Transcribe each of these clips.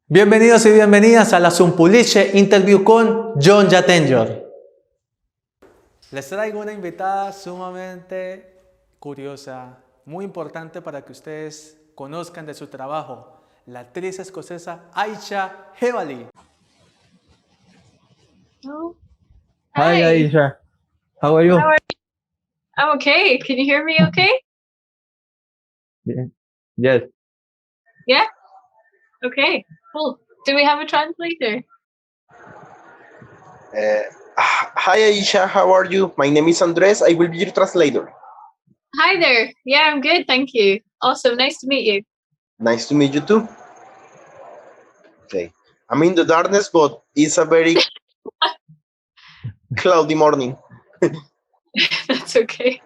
Bienvenidos y bienvenidas a la Zumpuliche Interview con Jhon Jatenjor. Les traigo una invitada sumamente curiosa, muy importante para que ustedes conozcan de su trabajo, la actriz escocesa Aiysha Jebali. Oh, Hi, hi. Aiysha. How are you? How are you? I'm okay. Can you hear me okay? Yeah. Yes. Yeah? Okay. Cool. Do we have a translator? Hi Aisha, how are you? My name is Andres. I will be your translator. Hi there. Yeah, I'm good. Thank you. Awesome. Nice to meet you. Nice to meet you too. Okay. I'm in the darkness, but it's a very cloudy morning. That's okay.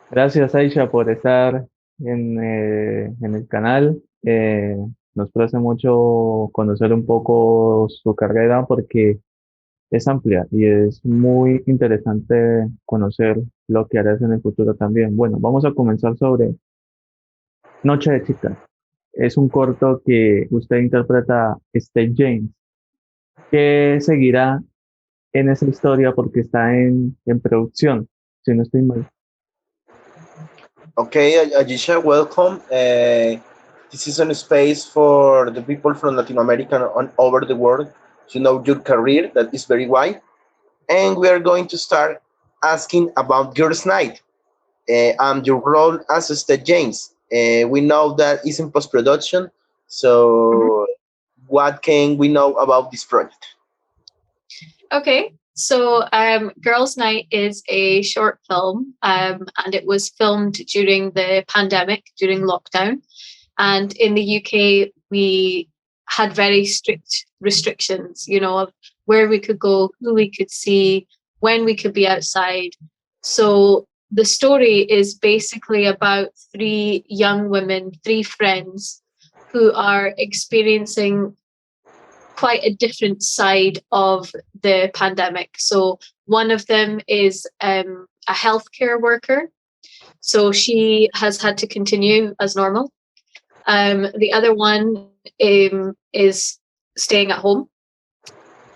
Gracias, Aisha, por estar en el canal. Nos place mucho conocer un poco su carrera porque es amplia y es muy interesante conocer lo que harás en el futuro también. Bueno, vamos a comenzar sobre Noche de Chicas. Es un corto que usted interpreta a Steve James, que seguirá en esa historia porque está en producción, si no estoy mal. Okay, Aisha, welcome. This is a space for the people from Latin America and all over the world to know your career that is very wide. And we are going to start asking about Girls' Night and your role as Steve James. We know that it's in post production, Mhm. so what can we know about this project? Okay. So, Girls' Night is a short film, and it was filmed during the pandemic, during lockdown. And in the UK, we had very strict restrictions, of where we could go, who we could see, when we could be outside. So the story is basically about three young women, three friends who are experiencing quite a different side of the pandemic. So one of them is a healthcare worker. So she has had to continue as normal. The other one is staying at home.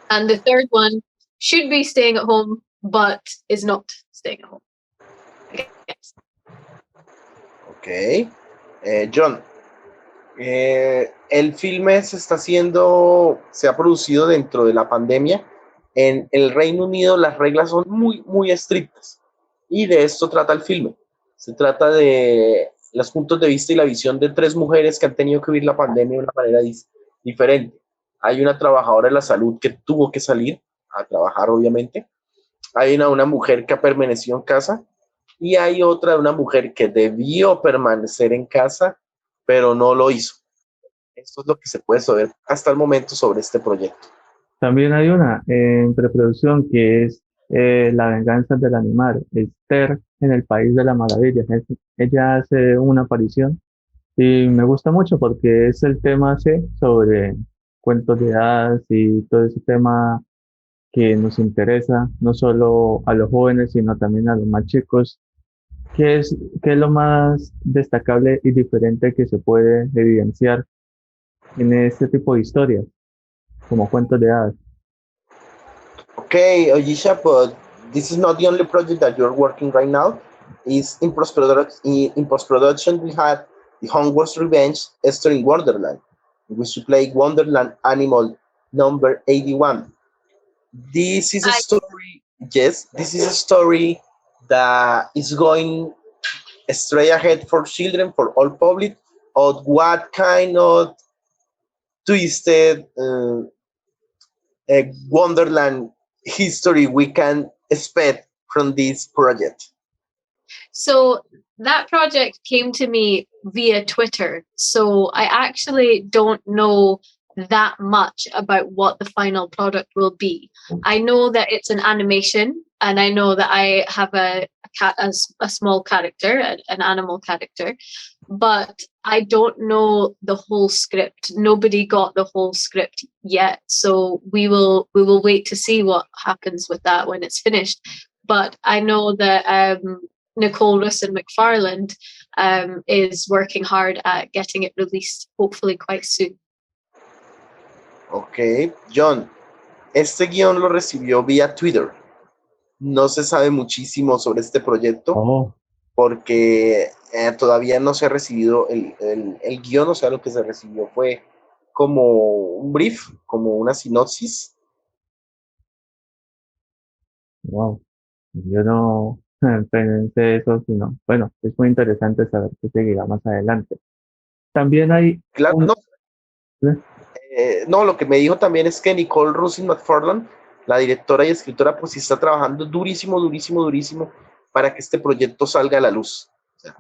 And the third one should be staying at home, but is not staying at home. Yes. Ok. John, el filme se ha producido dentro de la pandemia. En el Reino Unido las reglas son muy, muy estrictas. Y de esto trata el filme. Se trata de los puntos de vista y la visión de tres mujeres que han tenido que vivir la pandemia de una manera diferente. Hay una trabajadora de la salud que tuvo que salir a trabajar, obviamente. Hay una mujer que ha permanecido en casa. Y hay otra de una mujer que debió permanecer en casa, pero no lo hizo. Esto es lo que se puede saber hasta el momento sobre este proyecto. También hay una en preproducción que es La venganza del animal, Esther en el País de las Maravillas. Ella hace una aparición y me gusta mucho porque es el tema C sobre cuentos de hadas y todo ese tema que nos interesa, no solo a los jóvenes, sino también a los más chicos. ¿Qué es lo más destacable y diferente que se puede evidenciar en este tipo de historias, como cuentos de hadas? Okay, Oyisha, but this is not the only project that you're working right now. Is in post-production, we had the Hogwarts Revenge, Esther in Wonderland, in which you play Wonderland Animal number 81. This is a I, story, yes, this is a story that is going straight ahead for children, for all public, or what kind of twisted Wonderland history we can expect from this project. so that project came to me via Twitter. So I actually don't know that much about what the final product will be. I know that it's an animation, and I know that I have a small character, an animal character, but I don't know the whole script. Nobody got the whole script yet, so we will wait to see what happens with that when it's finished. But I know that Nicole Russin McFarland is working hard at getting it released, hopefully quite soon. Ok, John, este guión lo recibió vía Twitter. No se sabe muchísimo sobre este proyecto Oh, porque todavía no se ha recibido el guión, o sea, lo que se recibió fue como un brief, como una sinopsis. wow. Yo no pensé eso, sino, bueno, es muy interesante saber qué seguirá más adelante. También hay Claro, un... no, no, lo que me dijo también es que Nicole Rusin McFarland, la directora y escritora, pues sí está trabajando durísimo, durísimo, durísimo para que este proyecto salga a la luz. O sea,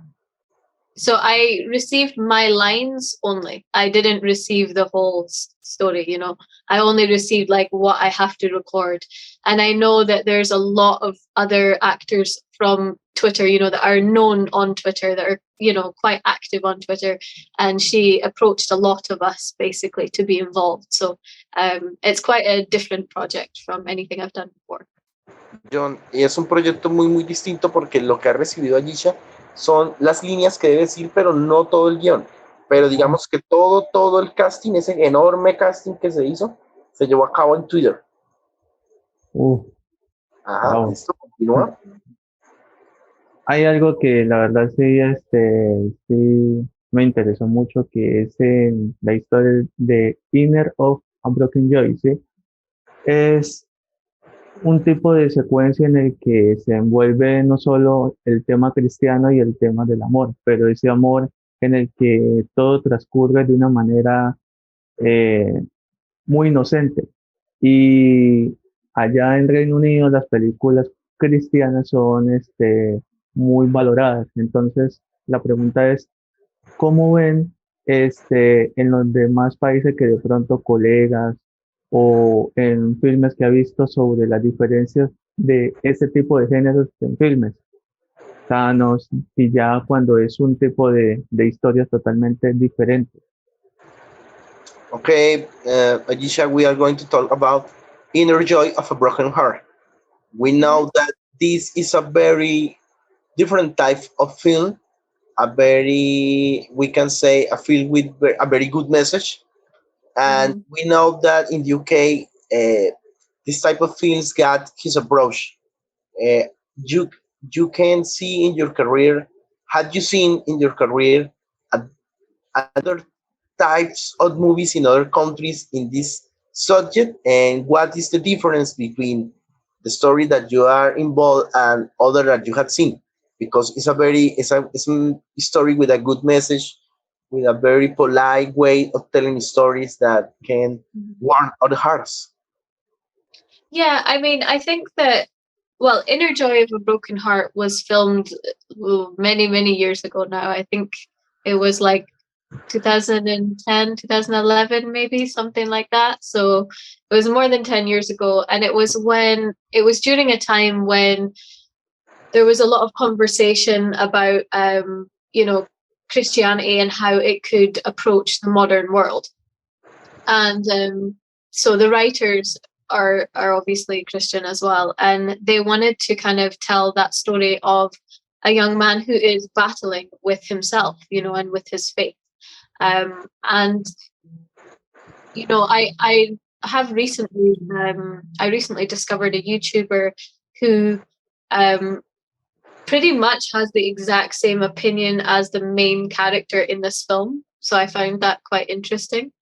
So I received my lines only. I didn't receive the whole story, you know. I only received like what I have to record. And I know that there's a lot of other actors from Twitter, you know, that are known on Twitter, that are, you know, quite active on Twitter. And she approached a lot of us basically to be involved. So it's quite a different project from anything I've done before. John, y es un proyecto muy, muy distinto porque lo que ha recibido Ayesha son las líneas que debe decir, pero no todo el guión. Pero digamos que todo el casting, ese enorme casting que se hizo, se llevó a cabo en Twitter. Ajá, Wow. listo, continúa. Hay algo que la verdad sí, sí me interesó mucho, que es la historia de Inner of Unbroken Joy, ¿sí? Es un tipo de secuencia en el que se envuelve no solo el tema cristiano y el tema del amor, pero ese amor en el que todo transcurre de una manera eh, muy inocente. Y allá en Reino Unido las películas cristianas son muy valoradas. Entonces, la pregunta es, ¿cómo ven en los demás países que de pronto colegas o en filmes que ha visto sobre las diferencias de este tipo de géneros en filmes? Sanos y ya cuando es un tipo de historias totalmente diferentes. Okay, Ayesha, we are going to talk about Inner Joy of a Broken Heart. We know that this is a very different type of film, a very, we can say, a film with a very good message. And we know that in the UK, this type of films got his approach. Uh, you you can see in your career, had you seen in your career a other types of movies in other countries in this subject, and what is the difference between the story that you are involved and other that you have seen, because it's a story with a good message, with a very polite way of telling stories that can warm our hearts. Yeah, I mean, I think that, well, Inner Joy of a Broken Heart was filmed many, many years ago now. I think it was like 2010, 2011, maybe something like that. So it was more than 10 years ago. And it was during a time when there was a lot of conversation about, you know, Christianity and how it could approach the modern world. And so the writers are obviously Christian as well, and they wanted to kind of tell that story of a young man who is battling with himself, you know, and with his faith. And you know, I have recently I recently discovered a YouTuber who pretty much has the exact same opinion as the main character in this film. So I found that quite interesting.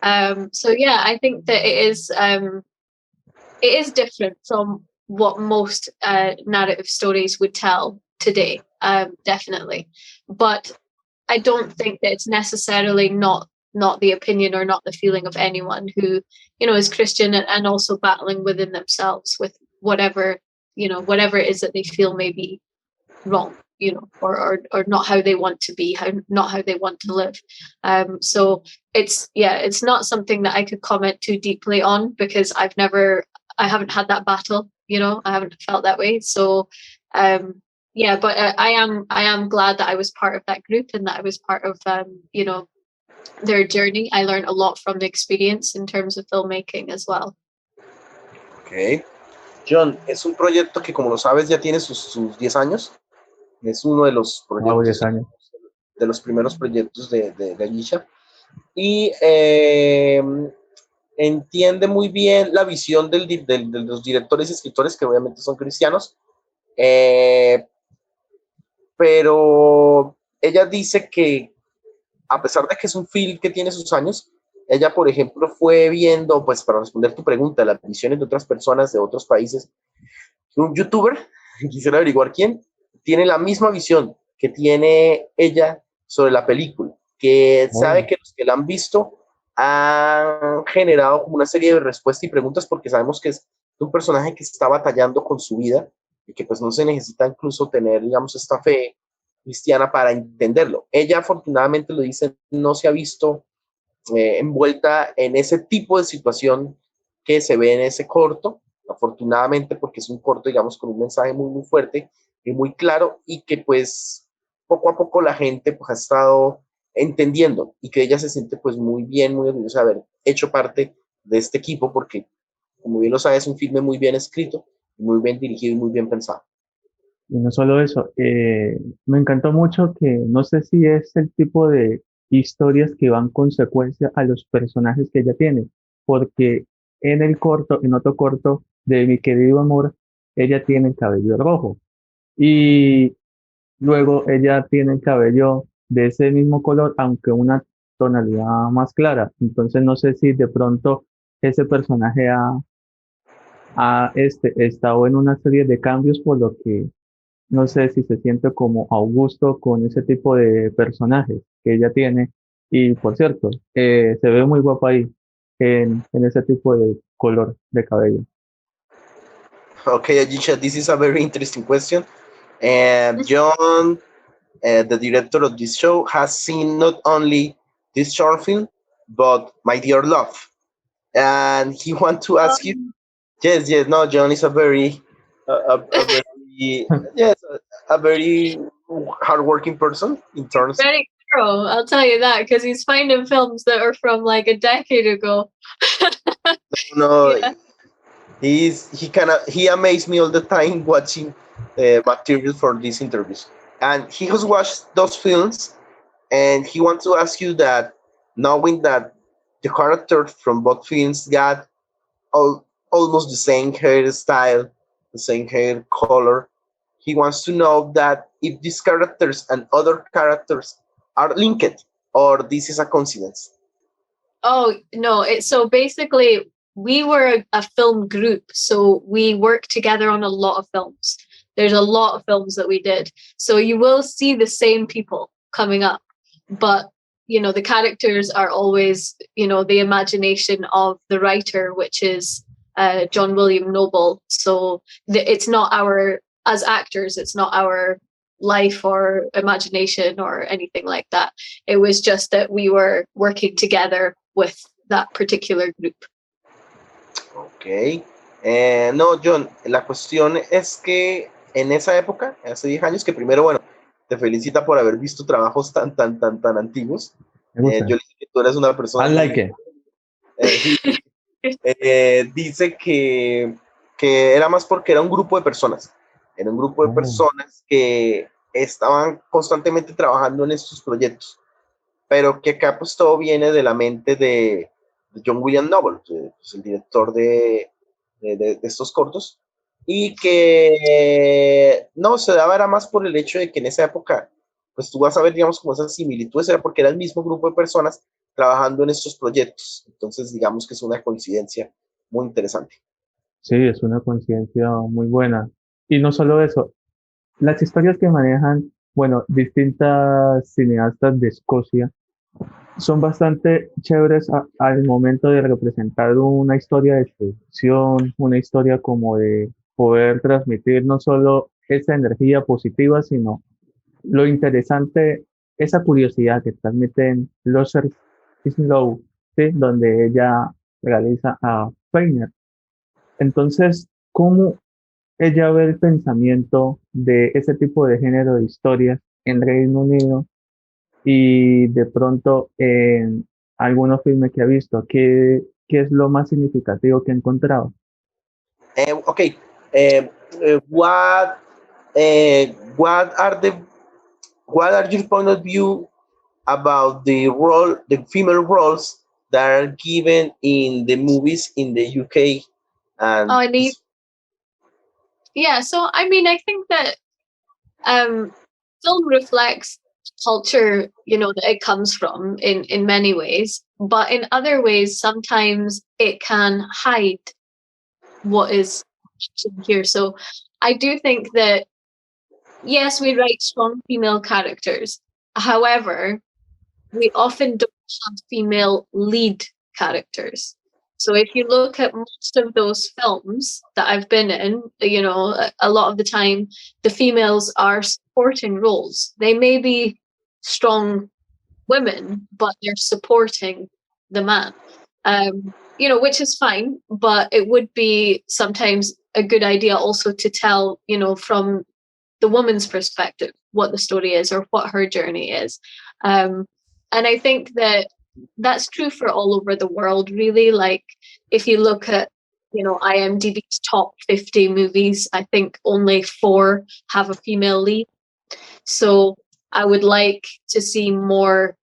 So yeah, I think that it is different from what most narrative stories would tell today, definitely. But I don't think that it's necessarily not the opinion or not the feeling of anyone who, you know, is Christian and also battling within themselves with whatever, you know, whatever it is that they feel may be wrong, you know, or not how they want to be, not how they want to live. So it's not something that I could comment too deeply on, because I haven't had that battle, you know, I haven't felt that way. So yeah, but I am glad that I was part of that group and that I was part of you know, their journey. I learned a lot from the experience in terms of filmmaking as well. Ok. John, es un proyecto que, como lo sabes, ya tiene sus 10 años. Es uno de los Wow, 10 proyectos, años. de los primeros proyectos de Ayesha. Y entiende muy bien la visión de los directores y escritores, que obviamente son cristianos, eh, pero ella dice que a pesar de que es un film que tiene sus años, ella, por ejemplo, fue viendo, pues para responder tu pregunta, las visiones de otras personas de otros países, un youtuber, quisiera averiguar quién, tiene la misma visión que tiene ella sobre la película, que sabe Oh, que los que la han visto han generado como una serie de respuestas y preguntas porque sabemos que es un personaje que está batallando con su vida y que pues no se necesita incluso tener, digamos, esta fe cristiana para entenderlo. Ella afortunadamente lo dice, no se ha visto envuelta en ese tipo de situación que se ve en ese corto, afortunadamente porque es un corto, digamos, con un mensaje muy, muy fuerte y muy claro y que pues poco a poco la gente pues ha estado entendiendo y que ella se siente pues muy bien, muy orgullosa de haber hecho parte de este equipo porque, como bien lo sabes, es un filme muy bien escrito, muy bien dirigido y muy bien pensado. y no solo eso, me encantó mucho que no sé si es el tipo de historias que van consecuencia a los personajes que ella tiene, porque en el corto, en otro corto de Mi querido amor, ella tiene el cabello rojo y luego ella tiene el cabello de ese mismo color, aunque una tonalidad más clara. Entonces no sé si de pronto ese personaje ha estado en una serie de cambios, por lo que no sé si se siente como a gusto con ese tipo de personajes que ella tiene. Y por cierto, se ve muy guapa ahí en ese tipo de color de cabello. Okay, Aiysha, this is a very interesting question. And John, the director of this show, has seen not only this short film, but My Dear Love. And he wants to ask you, yes, yes, no, John is a very, a very, yes, a very hardworking person in terms. Very thorough, I'll tell you that, because he's finding films that are from like a decade ago. No, Yeah. he amazed me all the time watching material for these interviews, and he has watched those films, and he wants to ask you that, knowing that the characters from both films got almost the same hairstyle, the same hair color, he wants to know that if these characters and other characters are linked or this is a coincidence. Oh no, it's so basically we were a film group, so we worked together on a lot of films. There's a lot of films that we did. So you will see the same people coming up, but you know, the characters are always, you know, the imagination of the writer, which is John William Noble. So it's not our, as actors, it's not our life or imagination or anything like that. It was just that we were working together with that particular group. Ok. No, John, la cuestión es que en esa época, hace 10 años, que primero, bueno, te felicita por haber visto trabajos tan antiguos. Me gusta. Yo le dije que tú eres una persona I like it. sí, dice que era más porque era un grupo de personas. Era un grupo de Oh, personas que estaban constantemente trabajando en estos proyectos, pero que acá pues todo viene de la mente de John William Noble, que es el director de estos cortos, y que no se daba era más por el hecho de que en esa época, pues tú vas a ver, digamos, como esas similitudes, era porque era el mismo grupo de personas trabajando en estos proyectos. Entonces, digamos que es una coincidencia muy interesante. sí, es una conciencia muy buena. Y no solo eso, las historias que manejan, bueno, distintas cineastas de Escocia son bastante chéveres al momento de representar una historia de seducción, una historia como de poder transmitir no solo esa energía positiva, sino lo interesante, esa curiosidad que transmiten los Slow, ¿sí? Donde ella realiza a Feiner. Entonces, ¿cómo ella ve el pensamiento de ese tipo de género de historias en Reino Unido y de pronto en algunos filmes que ha visto? ¿Qué es lo más significativo que ha encontrado? Okay, uh, uh, what uh, what are the what are your point of view about the female roles that are given in the movies in the UK. And Oh, yeah. So I mean, I think that film reflects culture, that it comes from in many ways, but in other ways, sometimes it can hide what is here. So I do think that yes, we write strong female characters. However, we often don't have female lead characters. So if you look at most of those films that I've been in, a lot of the time the females are supporting roles. They may be strong women, but they're supporting the man. Which is fine, but it would be sometimes a good idea also to tell, from the woman's perspective what the story is or what her journey is. And I think that that's true for all over the world, really. Like if you look at, IMDb's top 50 movies, I think only 4 have a female lead. So I would like to see more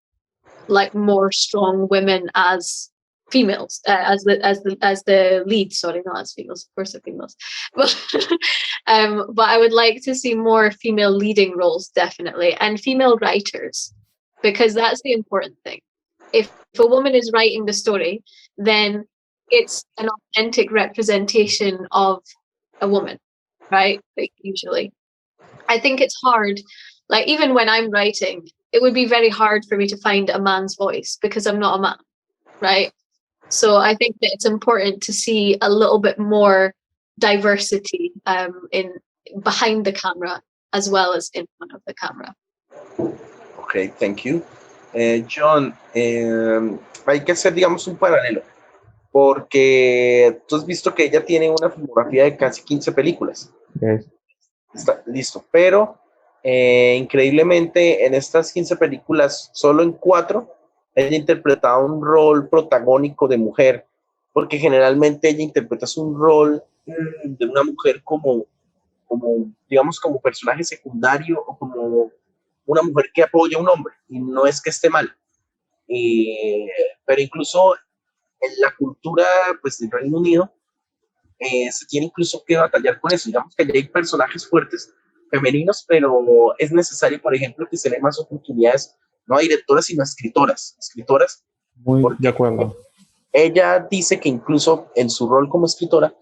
strong women as females, as the lead. Sorry, not as females. Of course, they're females, but I would like to see more female leading roles, definitely, and female writers, because that's the important thing. If a woman is writing the story, then it's an authentic representation of a woman, right? Like, usually, I think it's hard. Like even when I'm writing, it would be very hard for me to find a man's voice because I'm not a man, right? So I think that it's important to see a little bit more diversity in behind the camera as well as in front of the camera. Okay, thank you. John, hay que hacer, digamos, un paralelo, porque tú has visto que ella tiene una filmografía de casi 15 películas. Yes. Está listo, pero increíblemente en estas 15 películas, solo en 4, ella interpretaba un rol protagónico de mujer, porque generalmente ella interpreta un rol de una mujer como, digamos, como personaje secundario o como una mujer que apoya a un hombre, y no es que esté mal. Pero incluso en la cultura pues, del Reino Unido, se tiene incluso que batallar con eso. Digamos que ya hay personajes fuertes femeninos, pero es necesario, por ejemplo, que se den más oportunidades, no a directoras, sino a escritoras. Muy de acuerdo. Ella dice que incluso en su rol como escritora,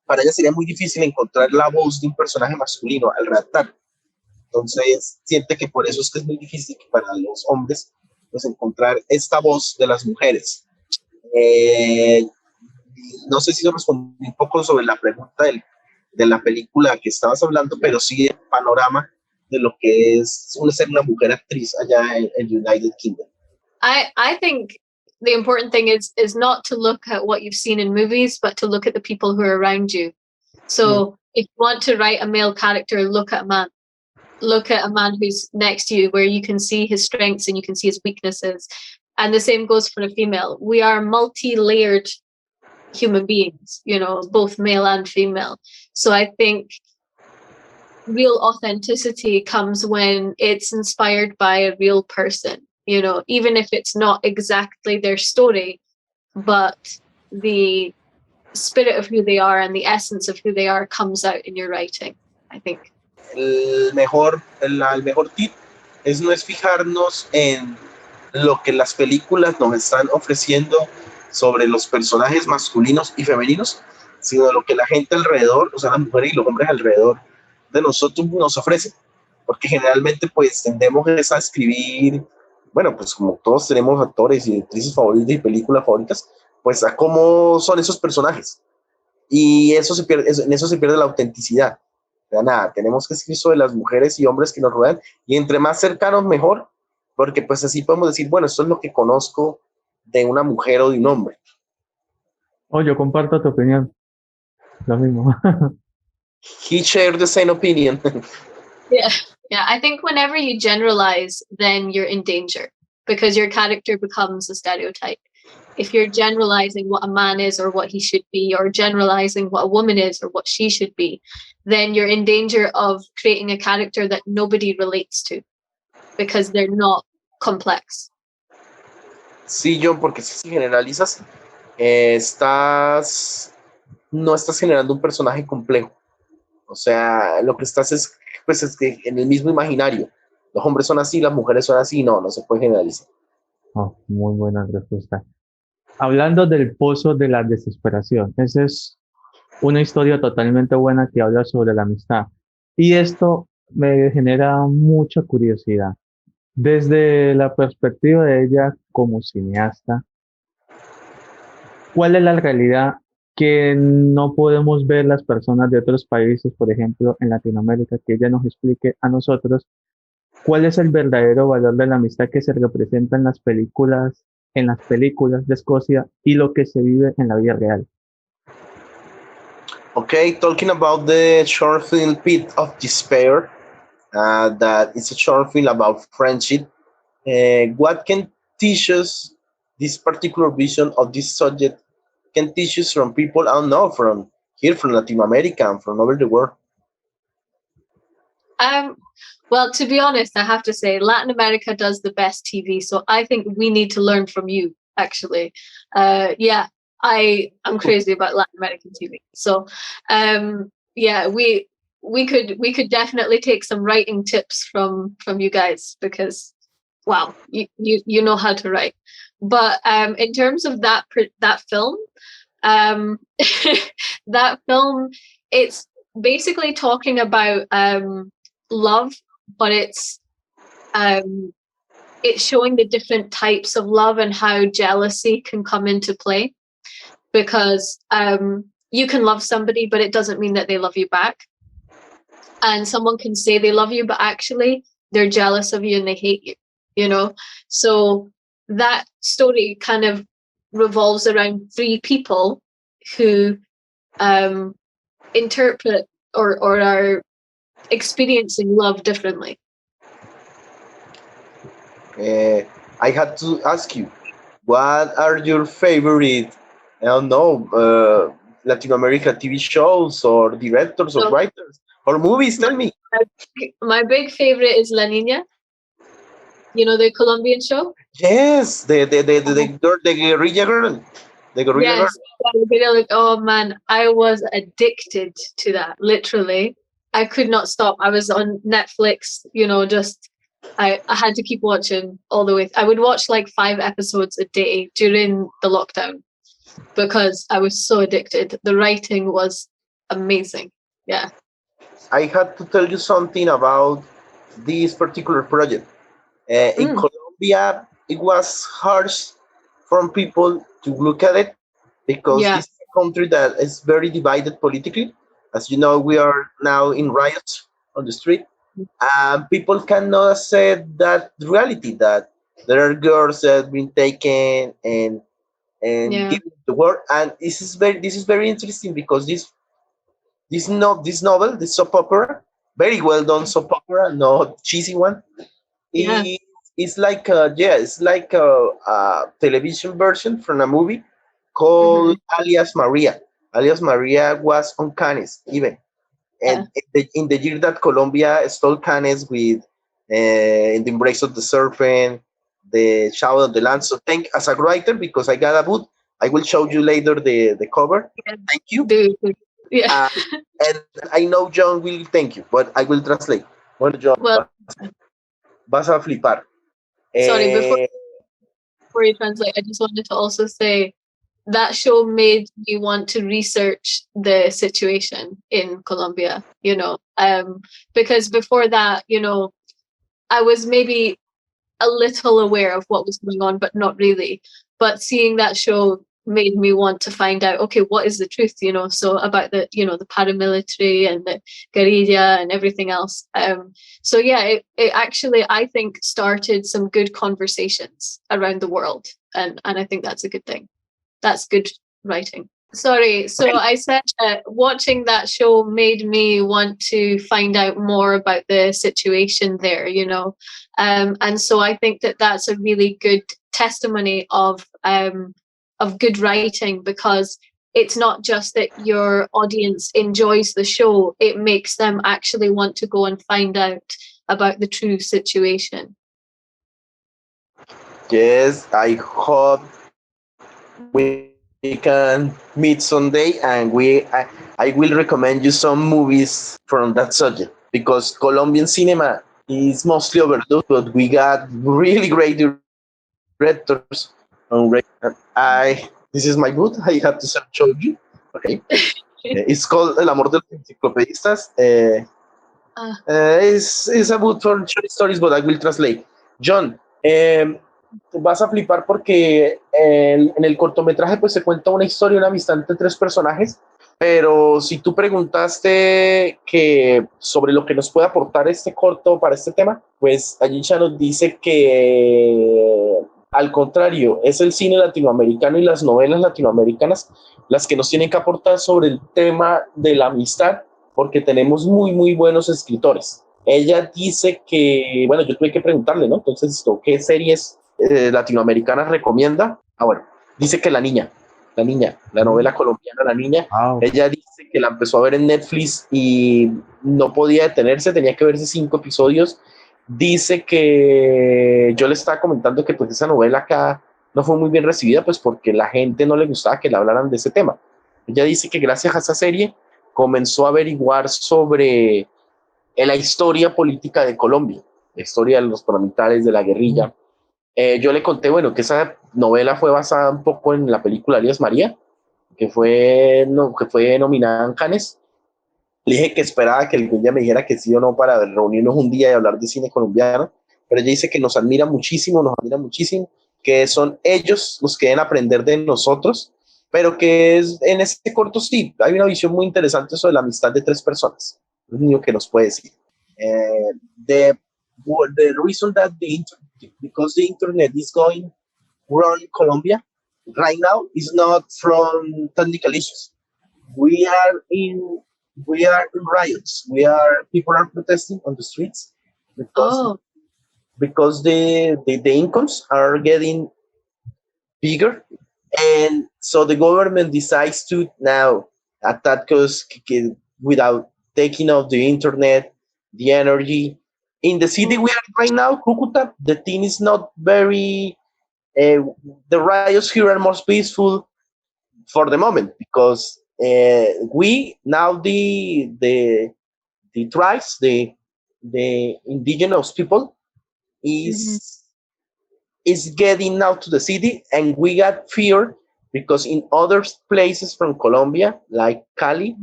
para ella sería muy difícil encontrar la voz de un personaje masculino al redactar. Entonces, siente que por eso es que es muy difícil para los hombres pues, encontrar esta voz de las mujeres. No sé si yo respondí un poco sobre la pregunta de la película que estabas hablando, pero sí el panorama de lo que es ser una mujer actriz allá en United Kingdom. I think the important thing is not to look at what you've seen in movies, but to look at the people who are around you. So if you want to write a male character, look at a man. Look at a man who's next to you, where you can see his strengths and you can see his weaknesses. And the same goes for a female. We are multi-layered human beings, both male and female. So I think real authenticity comes when it's inspired by a real person, even if it's not exactly their story, but the spirit of who they are and the essence of who they are comes out in your writing, I think. El mejor tip no es fijarnos en lo que las películas nos están ofreciendo sobre los personajes masculinos y femeninos, sino lo que la gente alrededor, o sea, las mujeres y los hombres alrededor de nosotros nos ofrecen, porque generalmente pues tendemos a escribir, bueno, pues como todos tenemos actores y actrices favoritas y películas favoritas, pues a cómo son esos personajes, y en eso se pierde la autenticidad. De nada, tenemos que escribir sobre las mujeres y hombres que nos rodean, y entre más cercanos mejor, porque pues así podemos decir, bueno, esto es lo que conozco de una mujer o de un hombre. Oh, yo comparto tu opinión. Lo mismo. He shared the same opinion. Yeah, I think whenever you generalize, then you're in danger because your character becomes a stereotype. If you're generalizing what a man is or what he should be, or generalizing what a woman is or what she should be, then you're in danger of creating a character that nobody relates to because they're not complex. Sí, John, porque si generalizas, no estás generando un personaje complejo. O sea, lo que estás pues, es que en el mismo imaginario. Los hombres son así, las mujeres son así. No, no se puede generalizar. Oh, muy buena respuesta. Hablando del pozo de la desesperación, esa es una historia totalmente buena que habla sobre la amistad. Y esto me genera mucha curiosidad. Desde la perspectiva de ella como cineasta, ¿cuál es la realidad que no podemos ver las personas de otros países, por ejemplo, en Latinoamérica, que ella nos explique a nosotros cuál es el verdadero valor de la amistad que se representa en las películas de Escocia y lo que se vive en la vida real? Okay, talking about the short film Pit of Despair, that is a short film about friendship. What can teach us this particular vision of this subject? Can teach us from people I don't know, from here, from Latin America, and from over the world. Well, to be honest, I have to say Latin America does the best TV, so I think we need to learn from you. Actually, yeah, I'm crazy about Latin American TV. So, yeah, we could definitely take some writing tips from you guys because, wow, you know how to write. But in terms of that film, um, that film, it's basically talking about love, but it's showing the different types of love and how jealousy can come into play, because you can love somebody but it doesn't mean that they love you back, and someone can say they love you but actually they're jealous of you and they hate you, you know. So that story kind of revolves around three people who interpret or are experiencing love differently. I had to ask you, what are your favorite, I don't know, Latin America TV shows or directors or So writers or movies? Tell me. my big favorite is La Nina, you know, the Colombian show. Yes, the guerrilla girl, the guerrilla girl. Yes. Oh man, I was addicted to that. Literally, I could not stop. I was on Netflix, you know, just I had to keep watching all the way. I would watch like 5 episodes a day during the lockdown because I was so addicted. The writing was amazing. Yeah. I had to tell you something about this particular project. In Mm, Colombia, it was harsh for people to look at it because yeah. this is a country that is very divided politically. As you know, we are now in riots on the street. People cannot accept that reality that there are girls that have been taken and Yeah. given the world. And this is very interesting because this novel, this soap opera, very well done soap opera, not cheesy one. Yeah. It's like it's like a television version from a movie called Hmm. Alias Maria. Alias Maria was on Cannes even, Yeah. and in the year that Colombia stole Cannes with In the Embrace of the Serpent, The Shadow of the Land. So thank as a writer because I got a book. I will show you later the cover. Yeah. Thank you. Dude. Yeah. Uh, and I know John will thank you, but I will translate. Bueno, John, Well, vas a flipar. sorry, Eh, before you translate, I just wanted to also say that show made me want to research the situation in Colombia, you know, because before that, you know, I was maybe a little aware of what was going on, but not really. But seeing that show made me want to find out, okay, what is the truth, you know, so about the, you know, the paramilitary and the guerrilla and everything else. So yeah, it actually, I think, started some good conversations around the world. And I think that's a good thing. That's good writing. Sorry, so I said watching that show made me want to find out more about the situation there, you know, and so I think that that's a really good testimony of good writing, because it's not just that your audience enjoys the show; it makes them actually want to go and find out about the true situation. Yes, I hope we can meet someday, and I will recommend you some movies from that subject, because Colombian cinema is mostly overlooked, but we got really great directors. This is my book. I have to show you. Okay, it's called El Amor de los Enciclopedistas. Uh, It's a book for short stories, but I will translate. John, vas a flipar porque en el cortometraje pues se cuenta una historia, una amistad entre tres personajes, pero si tú preguntaste que sobre lo que nos puede aportar este corto para este tema, pues Aiysha nos dice que al contrario, es el cine latinoamericano y las novelas latinoamericanas las que nos tienen que aportar sobre el tema de la amistad, porque tenemos muy, muy buenos escritores. Ella dice que, bueno, yo tuve que preguntarle, ¿no? Entonces, ¿qué series latinoamericanas recomienda? Ah, bueno, dice que la novela colombiana La Niña. Wow. Ella dice que la empezó a ver en Netflix y no podía detenerse, tenía que verse 5 episodios. Dice que yo le estaba comentando que pues esa novela acá no fue muy bien recibida, pues porque la gente no le gustaba que le hablaran de ese tema. Ella dice que gracias a esa serie comenzó a averiguar sobre la historia política de Colombia, la historia de los paramilitares, de la guerrilla. Yo le conté, bueno, que esa novela fue basada un poco en la película Alias María, que fue nominada en Cannes. Le dije que esperaba que algún día me dijera que sí o no para reunirnos un día y hablar de cine colombiano, pero ella dice que nos admira muchísimo, que son ellos los que deben aprender de nosotros, pero que es, en este corto sí, hay una visión muy interesante sobre la amistad de tres personas. Es lo único que nos puede decir. Eh, the, the reason that because the internet is going wrong in Colombia right now is not from technical issues. We are in we are in riots. People are protesting on the streets because oh, the incomes are getting bigger, and so the government decides to now attack us without taking off the internet, the energy. In the city we are right now, Cucuta, the thing is not very. The riots here are more peaceful for the moment, because we now the tribes, the indigenous people mhm. is getting now to the city, and we got fear because in other places from Colombia, like Cali,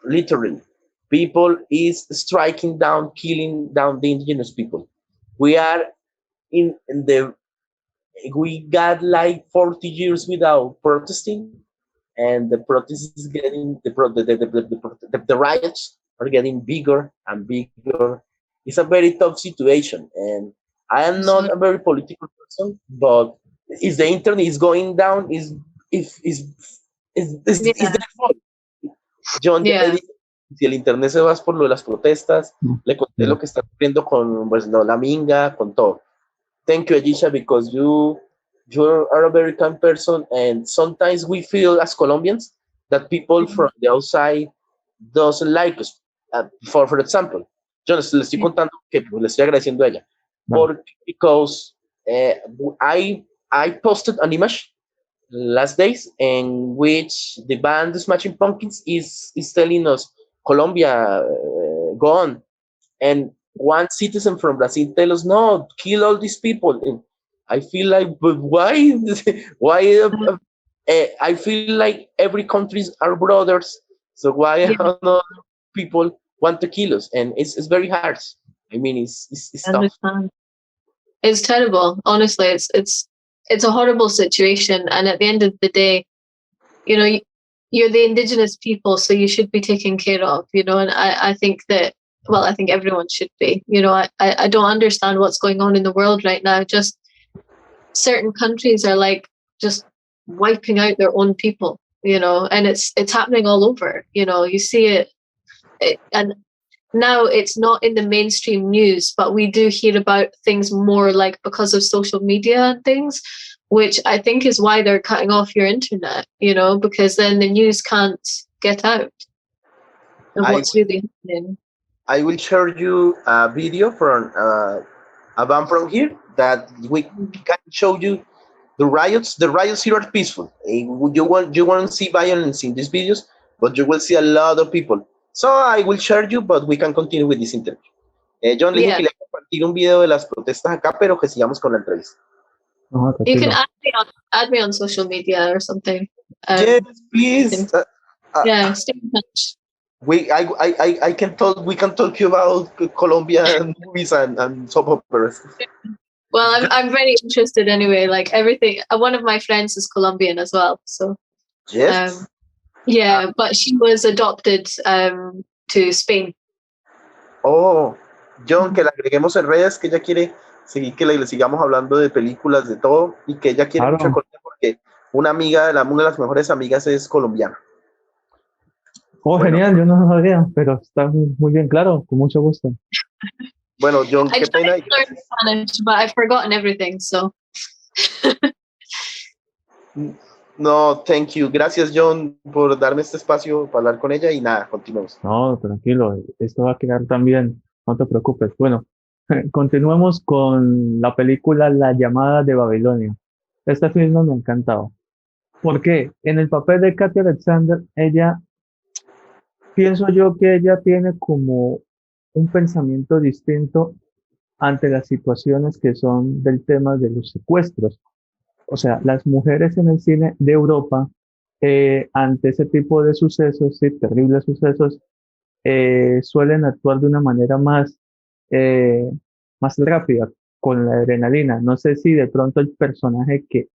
literally people is striking down, killing down the indigenous people. We are in the we got like 40 years without protesting, and the protest is getting the riots are getting bigger and bigger. It's a very tough situation, and I am not So, a very political person, but if the internet is going down, if is yeah, their fault. John ya le yeah. dije, si el internet se va es por lo de las protestas, le conté Yeah. lo que está ocurriendo con pues, la minga, con todo. Thank you, Aiysha, because you are a very kind person, and sometimes we feel as Colombians that people Mhm. from the outside doesn't like us. For example, yo le estoy Yeah. contando que pues, le estoy agradeciendo a ella, Wow. because I posted an image last days in which the band Smashing Pumpkins is telling us Colombia, go on, and one citizen from Brazil tell us, no, kill all these people. And I feel like, but why? Why? I feel like every countries are brothers. So why Yeah, other people want to kill us? And it's very hard. I mean, it's I tough. understand. It's terrible. Honestly, it's a horrible situation. And at the end of the day, you know, you're the indigenous people, so you should be taken care of. And I think that, well, I think everyone should be. I don't understand what's going on in the world right now. Just certain countries are like just wiping out their own people. And it's happening all over. You see it, and now it's not in the mainstream news, but we do hear about things more like because of social media and things, which I think is why they're cutting off your internet, because then the news can't get out of I what's really happening. I will share you a video from a band from here that we can show you the riots. The riots here are peaceful. You won't see violence in these videos, but you will see a lot of people. So I will share you, but we can continue with this interview. John, le dije que le iba a compartir un video de las protestas acá, pero que sigamos con la entrevista. No, You can tranquilo. add me on social media or something. Yes, please. Yeah, stay in touch. We can talk. We can talk you about Colombian movies and soap operas. Well, I'm very interested anyway. Like everything. One of my friends is Colombian as well. So Yes. yeah, but she was adopted to Spain. Oh, John, que la agreguemos en redes, que ella quiere seguir, que le sigamos hablando de películas, de todo, y que ella quiere mucho a Claro. Colombia porque una de las mejores amigas es colombiana. Oh, Bueno. genial, yo no lo sabía, pero está muy bien claro, con mucho gusto. Bueno, John, I qué tried pena. to learn Spanish, but I've forgotten everything. So No, thank you. Gracias, John, por darme este espacio para hablar con ella y nada, continuemos. No, tranquilo, esto va a quedar también, no te preocupes. Bueno, continuemos con la película La llamada de Babilonia. Este film me ha encantado. ¿Por qué? En el papel de Katy Alexander, pienso yo que ella tiene como un pensamiento distinto ante las situaciones que son del tema de los secuestros. O sea, las mujeres en el cine de Europa, ante ese tipo de sucesos, sí, terribles sucesos, suelen actuar de una manera más rápida, con la adrenalina. No sé si de pronto el personaje que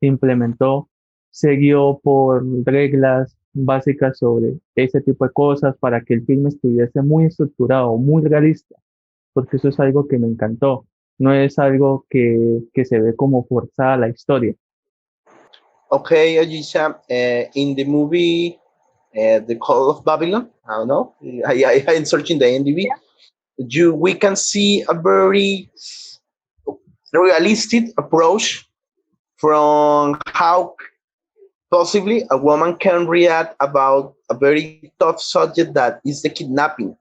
implementó se guió por reglas básicas sobre ese tipo de cosas para que el film estuviese muy estructurado, muy realista, porque eso es algo que me encantó. No es algo que se ve como forzada la historia. Okay, Aiysha, in the movie The Call of Babylon, I don't know, I'm searching the IMDb, we can see a very realistic approach from how possibly a woman can react about a very tough subject that is the kidnapping.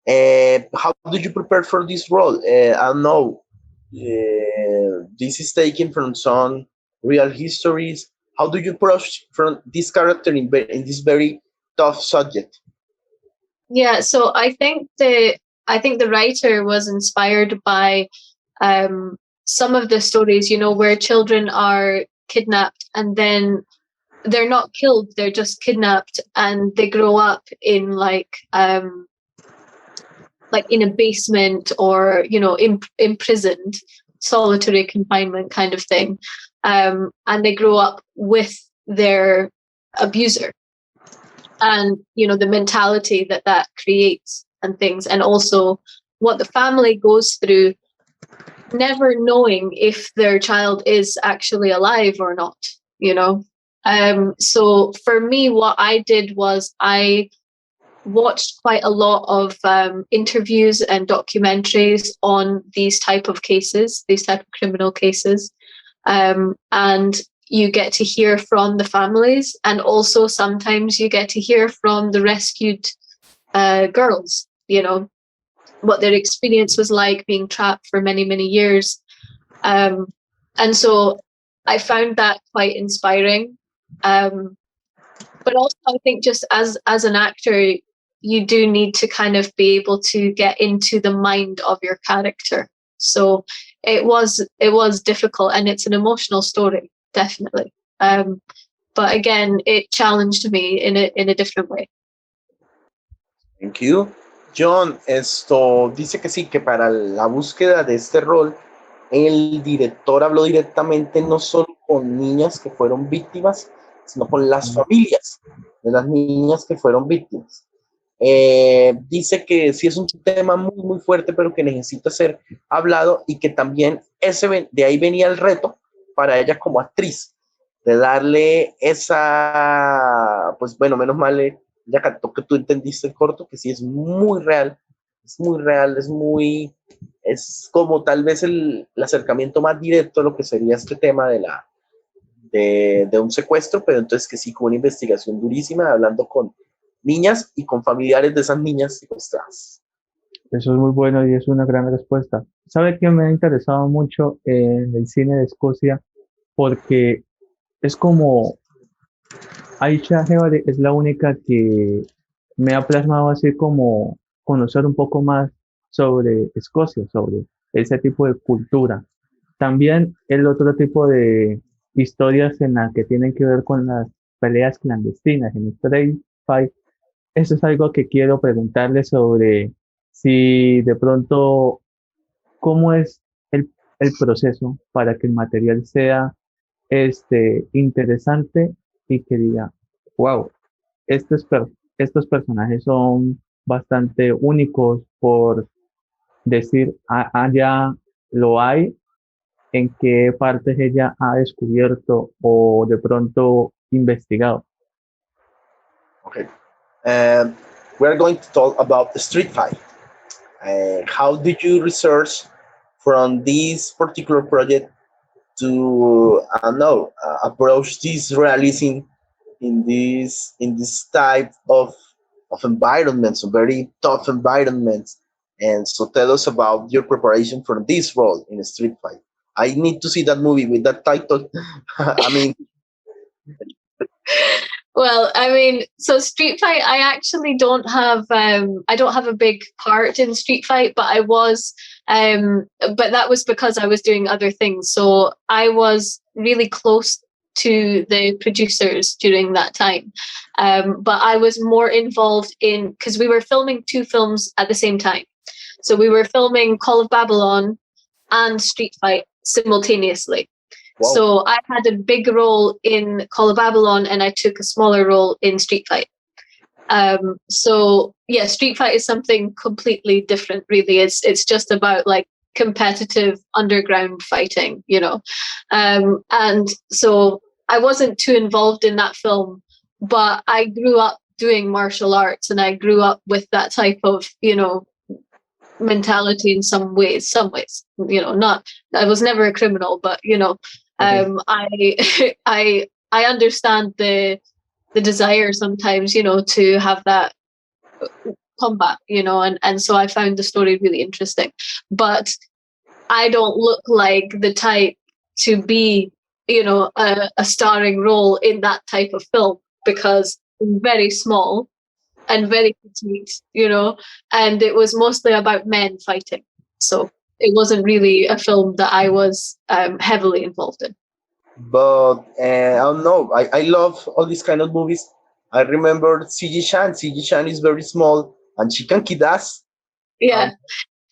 How did you prepare for this role? I don't know. This is taken from some real histories. How do you approach from this character in this very tough subject? yeah, so I think the writer was inspired by some of the stories, you know, where children are kidnapped and then they're not killed, they're just kidnapped and they grow up in like in a basement or, you know, imprisoned, solitary confinement kind of thing. And they grow up with their abuser and, you know, the mentality that creates and things, and also what the family goes through, never knowing if their child is actually alive or not, you know. So for me, what I did was I watched quite a lot of interviews and documentaries on these type of cases, these type of criminal cases, and you get to hear from the families, and also sometimes you get to hear from the rescued girls, you know, what their experience was like being trapped for many, many years. And so I found that quite inspiring. But also I think just as an actor, you do need to kind of be able to get into the mind of your character. So it was difficult, and it's an emotional story, definitely. But again, it challenged me in a different way. Thank you. John, esto dice que sí, que para la búsqueda de este rol, el director habló directamente no solo con niñas que fueron víctimas, sino con las familias de las niñas que fueron víctimas. Dice que sí es un tema muy, muy fuerte, pero que necesita ser hablado, y que también de ahí venía el reto para ella como actriz, de darle esa, pues bueno, menos mal, ya que tú entendiste el corto, que sí es muy real, es como tal vez el acercamiento más directo a lo que sería este tema de un secuestro, pero entonces que sí, con una investigación durísima, hablando con niñas y con familiares de esas niñas secuestradas. Eso es muy bueno y es una gran respuesta. sabe que me ha interesado mucho en el cine de Escocia porque es como Aiysha Jebali es la única que me ha plasmado así como conocer un poco más sobre Escocia, sobre ese tipo de cultura. También el otro tipo de historias en las que tienen que ver con las peleas clandestinas en Street Fight. Eso es algo que quiero preguntarle sobre si de pronto cómo es el proceso para que el material sea interesante y que diga, wow, estos, estos personajes son bastante únicos por decir, allá lo hay, en qué partes ella ha descubierto o de pronto investigado. Okay. We're going to talk about the street fight. How did you research from this particular project to, I don't know, approach this realism in this type of environments, so very tough environments? And so tell us about your preparation for this role in a street fight. I need to see that movie with that title. I mean, Well, I mean, so Street Fight, I actually don't have I don't have a big part in Street Fight, but I was but that was because I was doing other things. So I was really close to the producers during that time. But I was more involved in because we were filming two films at the same time. So we were filming Call of Babylon and Street Fight simultaneously. wow. So I had a big role in Call of Babylon and I took a smaller role in Street Fight. So yeah, Street Fight is something completely different, really. It's just about like competitive underground fighting, you know. And so I wasn't too involved in that film, but I grew up doing martial arts and I grew up with that type of, you know, mentality in some ways, you know, not, I was never a criminal, but you know, I I understand the desire sometimes, you know, to have that combat, you know, and so I found the story really interesting. But I don't look like the type to be, you know, a starring role in that type of film because I'm very small and very petite, you know, and it was mostly about men fighting. So it wasn't really a film that I was heavily involved in. But I don't know. I love all these kind of movies. I remember CG Chan. CG Chan is very small and she can kick ass. Yeah. Um,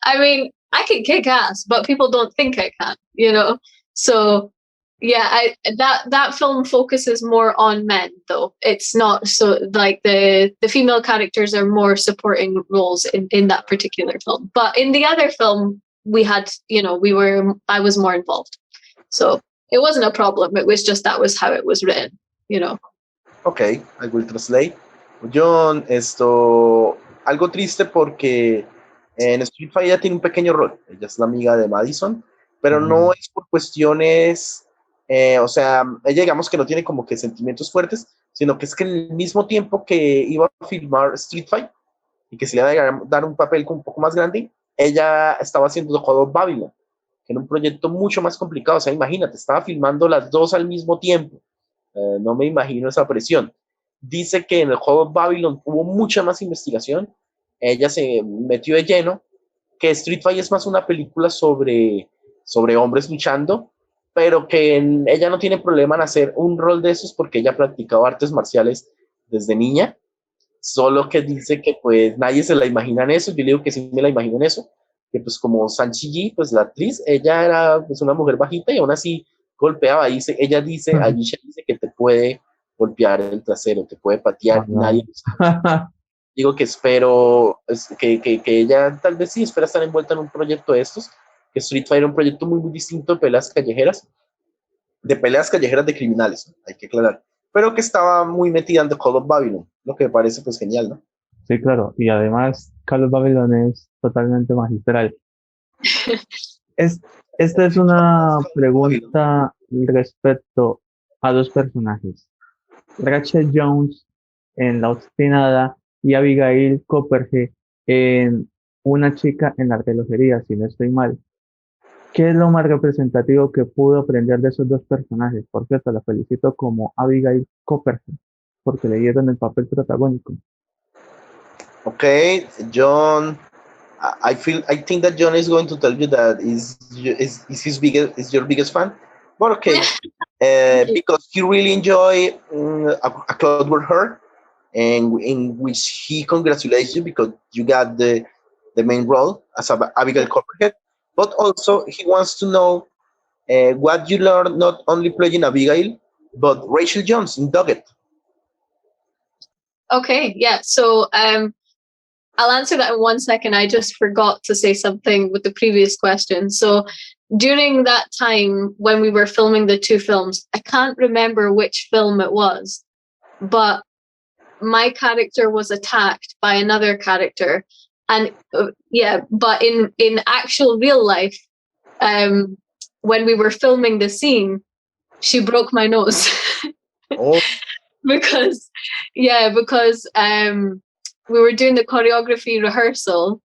I mean, I can kick ass, but people don't think I can, you know? So yeah, that film focuses more on men though. It's not so like the female characters are more supporting roles in that particular film. But in the other film we had, you know, I was more involved. So it wasn't a problem. It was just that was how it was written, you know. okay, I will translate. John, esto, algo triste porque en Street Fighter ella tiene un pequeño rol. Ella es la amiga de Madison, pero no es por cuestiones, o sea, ella digamos que no tiene como que sentimientos fuertes, sino que es que al mismo tiempo que iba a filmar Street Fight y que se le iba a dar un papel un poco más grande, ella estaba haciendo The Call of Babylon, que era un proyecto mucho más complicado. O sea, imagínate, estaba filmando las dos al mismo tiempo. No me imagino esa presión. Dice que en el juego Babylon hubo mucha más investigación. Ella se metió de lleno. Que Street Fighter es más una película sobre hombres luchando, pero que ella no tiene problema en hacer un rol de esos porque ella practicaba artes marciales desde niña. Solo que dice que pues nadie se la imagina en eso. Yo le digo que sí me la imagino en eso. Que pues como Sanchi G, pues la actriz, ella era pues una mujer bajita y aún así golpeaba. Ella dice, Aiysha dice que te puede golpear el trasero, te puede patear, y nadie lo sabe. Digo que espero que ella tal vez sí espera estar envuelta en un proyecto de estos, que Street Fighter era un proyecto muy, muy distinto de peleas callejeras de criminales, ¿no? Hay que aclarar, pero que estaba muy metida en The Call of Babylon, lo que me parece pues genial, ¿no? Sí, claro, y además Call of Babylon es totalmente magistral. Esta es una pregunta respecto a dos personajes, Rachel Jones en La Obstinada y Abigail Copperhead en Una chica en la relojería, si no estoy mal. ¿Qué es lo más representativo que pudo aprender de esos dos personajes? Por cierto, la felicito como Abigail Copperfield, porque le dieron el papel protagónico. Okay, John. I think that John is going to tell you that is your biggest fan. But okay, Thank you. because he really enjoy a cloud with her, and in which he congratulates you because you got the main role as Abigail Copperhead. But also he wants to know what you learned not only playing Abigail, but Rachel Jones in Doggett. Okay, yeah. So I'll answer that in 1 second. I just forgot to say something with the previous question. So during that time when we were filming the two films, I can't remember which film it was, but my character was attacked by another character. And but in actual real life, when we were filming the scene, she broke my nose. Oh, because we were doing the choreography rehearsal,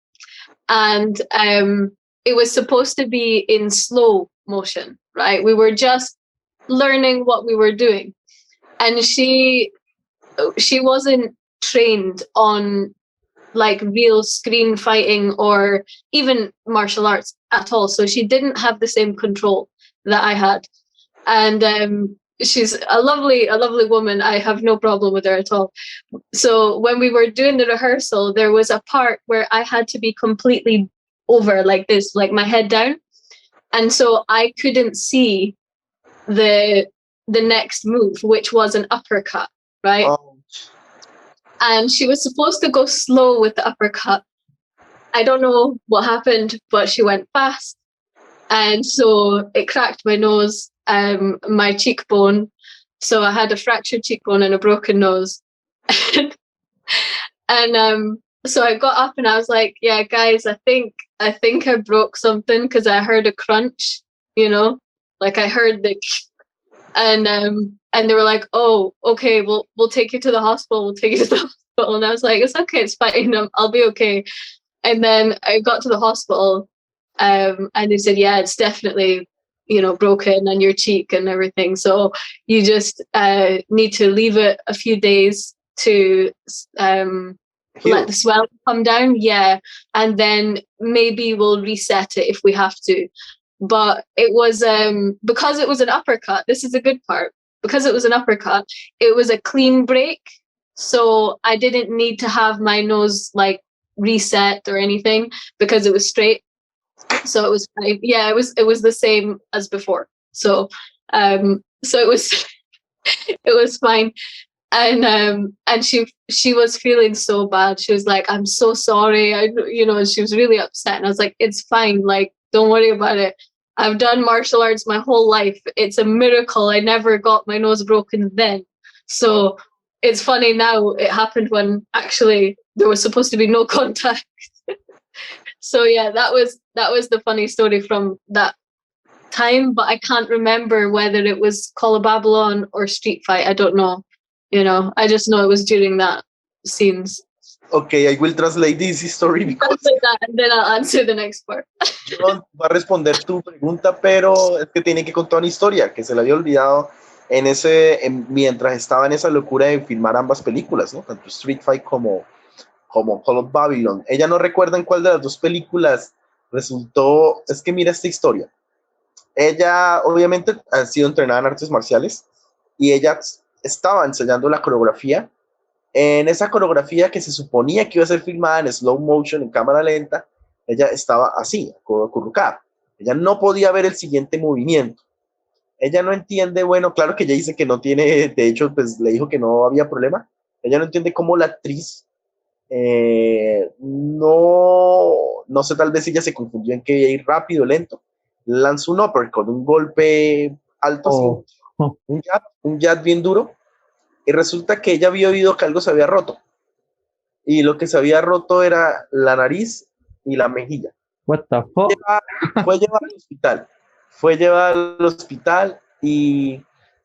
and it was supposed to be in slow motion, right? We were just learning what we were doing, and she wasn't trained on like real screen fighting or even martial arts at all, so she didn't have the same control that I had. And she's a lovely woman. I have no problem with her at all. So when we were doing the rehearsal, there was a part where I had to be completely over like this, like my head down, and so I couldn't see the next move, which was an uppercut, right? oh. And she was supposed to go slow with the uppercut. I don't know what happened, but she went fast, and so it cracked my nose, my cheekbone. So I had a fractured cheekbone and a broken nose. And so I got up and I was like, yeah, guys, I think I broke something, because I heard a crunch, like I heard the and they were like, oh, okay, we'll take you to the hospital. We'll take you to the hospital. And I was like, it's okay, it's fine. I'll be okay. And then I got to the hospital, and they said, yeah, it's definitely, broken on your cheek and everything. So you just need to leave it a few days to let the swelling come down. Yeah. And then maybe we'll reset it if we have to. But it was, because it was an uppercut, this is a good part. Because it was an uppercut, it was a clean break. So I didn't need to have my nose like reset or anything, because it was straight. So it was fine. Yeah, it was the same as before. So it was it was fine. And she was feeling so bad. She was like, I'm so sorry. And she was really upset. And I was like, it's fine. Like, don't worry about it. I've done martial arts my whole life. It's a miracle I never got my nose broken then. So it's funny now. It happened when actually there was supposed to be no contact. So yeah, that was the funny story from that time, but I can't remember whether it was Call of Babylon or Street Fight. I don't know. I just know it was during that scenes. Okay, I will translate this story because Translate that, and then I'll answer the next part. John va a responder tu pregunta, pero es que tiene que contar una historia que se le había olvidado mientras estaba en esa locura de filmar ambas películas, ¿no? Tanto Street Fight como Call of Babylon. Ella no recuerda en cuál de las dos películas resultó. Es que mira esta historia. Ella obviamente ha sido entrenada en artes marciales y ella estaba ensayando la coreografía. En esa coreografía que se suponía que iba a ser filmada en slow motion, en cámara lenta, ella estaba así, acurrucada. Ella no podía ver el siguiente movimiento. Ella no entiende, bueno, claro que ella dice que no tiene, de hecho, pues le dijo que no había problema. Ella no entiende cómo la actriz, no sé, tal vez ella se confundió en que iba a ir rápido, lento. Lanzó un uppercut, un golpe alto, así, un jab bien duro. Y resulta que ella había oído que algo se había roto. Y lo que se había roto era la nariz y la mejilla. What the fuck? Fue llevada al hospital. Fue llevada al hospital y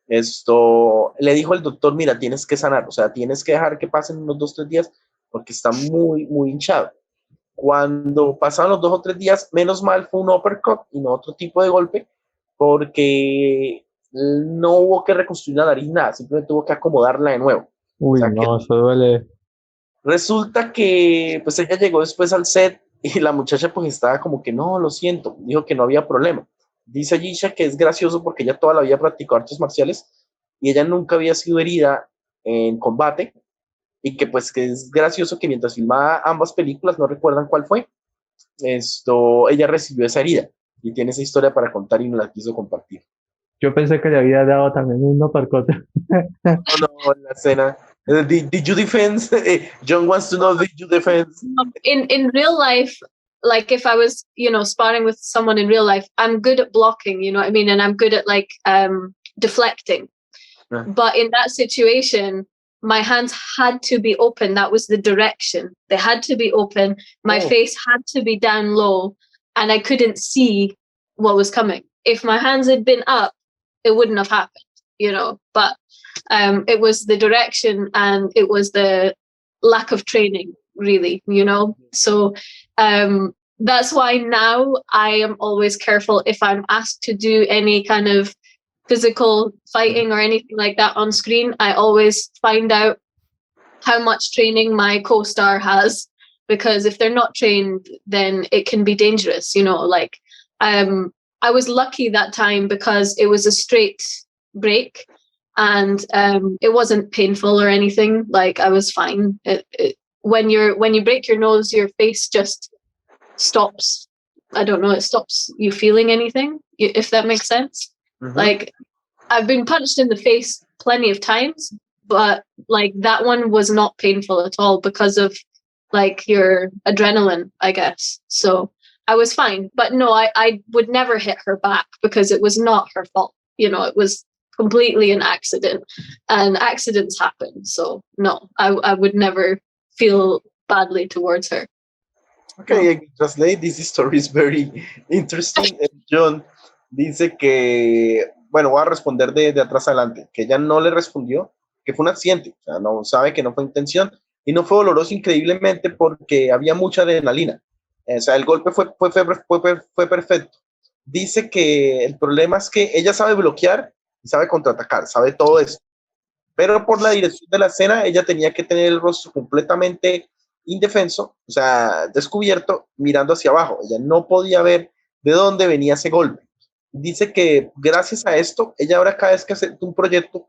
le dijo el doctor, mira, tienes que sanar, o sea, tienes que dejar que pasen unos 2-3 días porque está muy, muy hinchado. Cuando pasaron los 2 o 3 días, menos mal fue un uppercut y no otro tipo de golpe, porque no hubo que reconstruir la nariz, nada, simplemente tuvo que acomodarla de nuevo. O Uy, sea que no, eso duele. resulta que pues ella llegó después al set y la muchacha pues estaba como que no, lo siento, dijo que no había problema. Dice Aiysha que es gracioso porque ella toda la vida practicó artes marciales y ella nunca había sido herida en combate y que pues que es gracioso que mientras filmaba ambas películas, no recuerdan cuál fue, ella recibió esa herida y tiene esa historia para contar y no la quiso compartir. Yo pensé que le había dado también un uppercut. No, no, en la escena. Did you defend? John wants to know, did you defend? In real life, like if I was, sparring with someone in real life, I'm good at blocking, you know what I mean? And I'm good at like deflecting. Yeah. But in that situation, my hands had to be open. That was the direction. They had to be open. My face had to be down low, and I couldn't see what was coming. If my hands had been up, it wouldn't have happened, But it was the direction and it was the lack of training, really, So that's why now I am always careful if I'm asked to do any kind of physical fighting or anything like that on screen. I always find out how much training my co-star has, because if they're not trained, then it can be dangerous, like I was lucky that time because it was a straight break and it wasn't painful or anything. Like I was fine. When you break your nose, your face just stops. I don't know, it stops you feeling anything, if that makes sense. Mm-hmm. Like I've been punched in the face plenty of times, but like that one was not painful at all because of like your adrenaline, I guess. So I was fine. But no, I would never hit her back because it was not her fault. It was completely an accident and accidents happen. So no, I would never feel badly towards her. Okay, I can translate. This story is very interesting. John dice que, bueno, voy a responder de atrás adelante, que ella no le respondió, que fue un accidente, o sea, no sabe que no fue intención y no fue doloroso increíblemente porque había mucha adrenalina. O sea, el golpe fue perfecto. Dice que el problema es que ella sabe bloquear y sabe contraatacar, sabe todo eso. Pero por la dirección de la escena, ella tenía que tener el rostro completamente indefenso, o sea, descubierto, mirando hacia abajo. Ella no podía ver de dónde venía ese golpe. Dice que gracias a esto, ella ahora cada vez que hace un proyecto,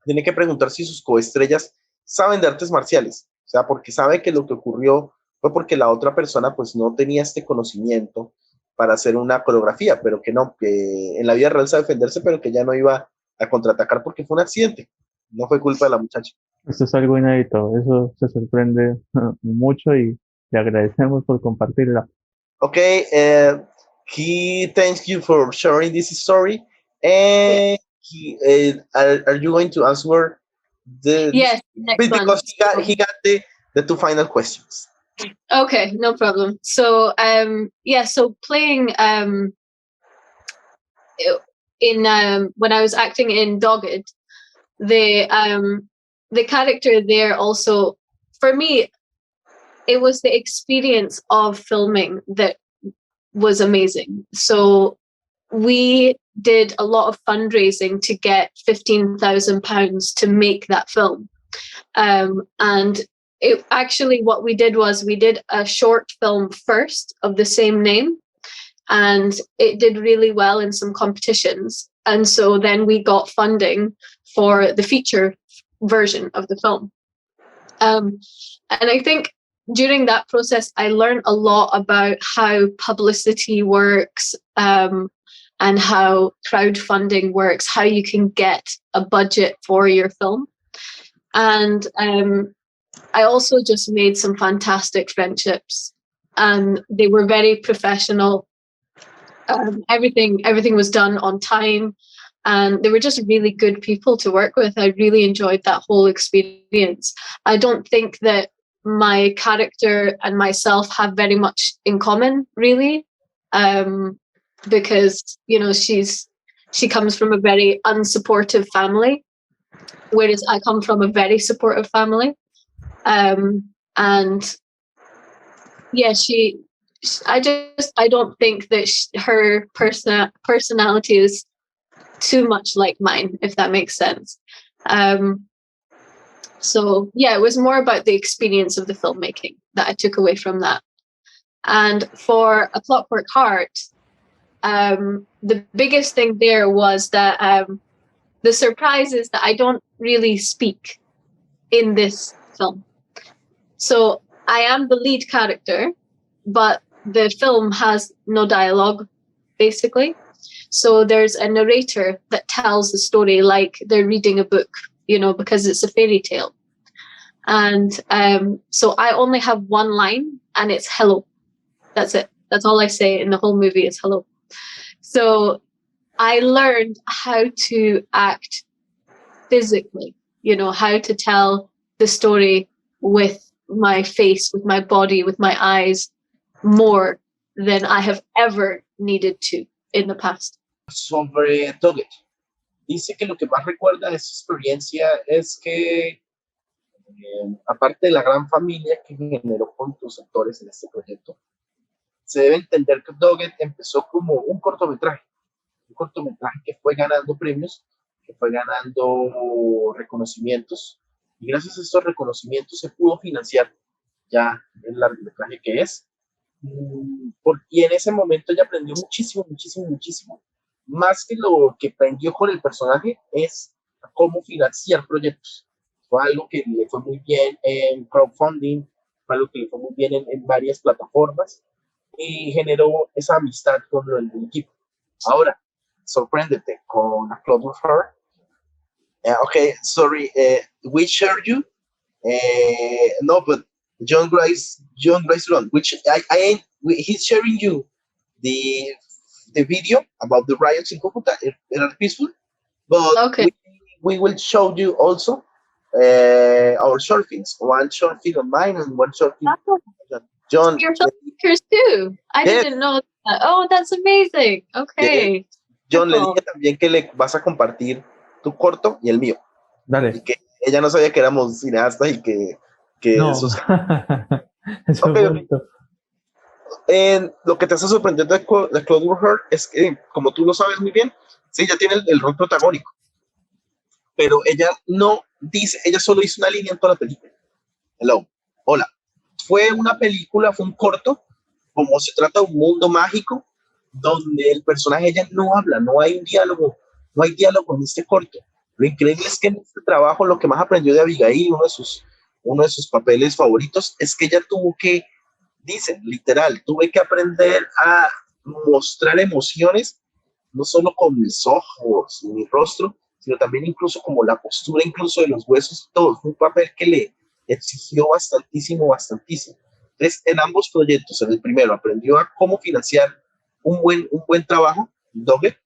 tiene que preguntar si sus coestrellas saben de artes marciales. O sea, porque sabe que lo que ocurrió fue porque la otra persona pues no tenía este conocimiento para hacer una coreografía, pero que no, que en la vida real sabe defenderse, pero que ya no iba a contraatacar porque fue un accidente. No fue culpa de la muchacha. Esto es algo inédito, eso se sorprende mucho y le agradecemos por compartirla. Okay, he thanks you for sharing this story. And are you going to answer the yes next one? Because he got the 2 final questions. Okay, no problem. So so playing in when I was acting in Dogged, the character there also, for me, it was the experience of filming that was amazing. So we did a lot of fundraising to get £15,000 to make that film. And it actually, what we did was we did a short film first of the same name, and it did really well in some competitions. And so then we got funding for the feature version of the film. And I think during that process, I learned a lot about how publicity works, and how crowdfunding works, how you can get a budget for your film. And I also just made some fantastic friendships, and they were very professional. Everything was done on time, and they were just really good people to work with. I really enjoyed that whole experience. I don't think that my character and myself have very much in common, really, because she comes from a very unsupportive family, whereas I come from a very supportive family. And Yeah, I don't think that her personality is too much like mine, if that makes sense. So yeah, it was more about the experience of the filmmaking that I took away from that. And for A Clockwork Heart, the biggest thing there was that the surprise is that I don't really speak in this film. So I am the lead character, but the film has no dialogue, basically. So there's a narrator that tells the story like they're reading a book, because it's a fairy tale. And so I only have one line, and it's hello. That's it. That's all I say in the whole movie is hello. So I learned how to act physically, how to tell the story with my face, with my body, with my eyes, more than I have ever needed to in the past. Sobre Doggett. Dice que lo que más recuerda de su experiencia es que, aparte de la gran familia que generó con tus actores en este proyecto, se debe entender que Doggett empezó como un cortometraje que fue ganando premios, que fue ganando reconocimientos, y gracias a estos reconocimientos se pudo financiar ya el largometraje que es. Y en ese momento ella aprendió muchísimo, muchísimo, muchísimo. Más que lo que aprendió con el personaje es cómo financiar proyectos. Fue algo que le fue muy bien en crowdfunding, fue algo que le fue muy bien en varias plataformas y generó esa amistad con el equipo. Ahora, sorpréndete con A Cloud with Her. Okay, sorry, we share you. No, but John Grice Run, which he's sharing you the video about the riots in Cucuta. They are peaceful, but Okay. we will show you also our short films. One short film of mine and one short film of John. You're filmmakers too. I didn't know that. Oh, that's amazing. Okay. John, le dije también que le vas a compartir tu corto y el mío. Dale. Y que ella no sabía que éramos cineastas y que No. eso Eso okay. Lo que te está sorprendiendo de Cloud with Her es que, como tú lo sabes muy bien, sí, ella tiene el rol protagónico, pero ella no dice, ella solo hizo una línea en toda la película. Hello, hola. Fue una película, fue un corto, como se trata de un mundo mágico, donde el personaje ella no habla, no hay un diálogo, no hay diálogo en este corto. Lo increíble es que en este trabajo lo que más aprendió de Abigail, uno de sus papeles favoritos, es que ella tuvo que, dicen, literal, tuve que aprender a mostrar emociones, no solo con mis ojos y mi rostro, sino también incluso como la postura, incluso de los huesos y todo. Fue un papel que le exigió bastantísimo, bastantísimo. Entonces, en ambos proyectos, en el primero aprendió a cómo financiar un buen trabajo, Doggett,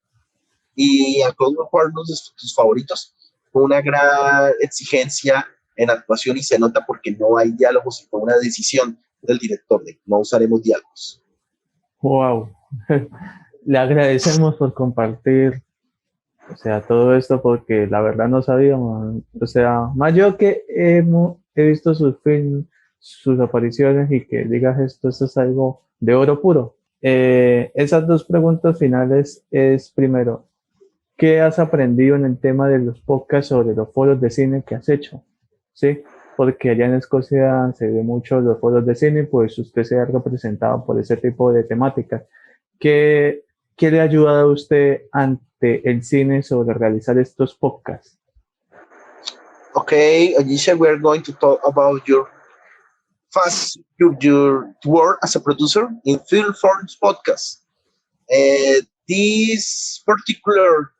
y a Cloud with Her, uno de tus favoritos, con una gran exigencia en actuación y se nota porque no hay diálogos y fue una decisión del director de no usaremos diálogos. Wow. Le agradecemos por compartir, o sea, todo esto porque la verdad no sabíamos, o sea, más yo que he visto sus films, sus apariciones y que digas esto es algo de oro puro. Esas dos preguntas finales es primero, ¿qué has aprendido en el tema de los podcasts sobre los foros de cine que has hecho? ¿Sí? Porque allá en Escocia se ve mucho los foros de cine, pues usted se ha representado por ese tipo de temáticas. ¿Qué le ha ayudado a usted ante el cine sobre realizar estos podcasts? Okay, Aiysha, we're going to talk about your work as a producer in Film Forms podcast. This particular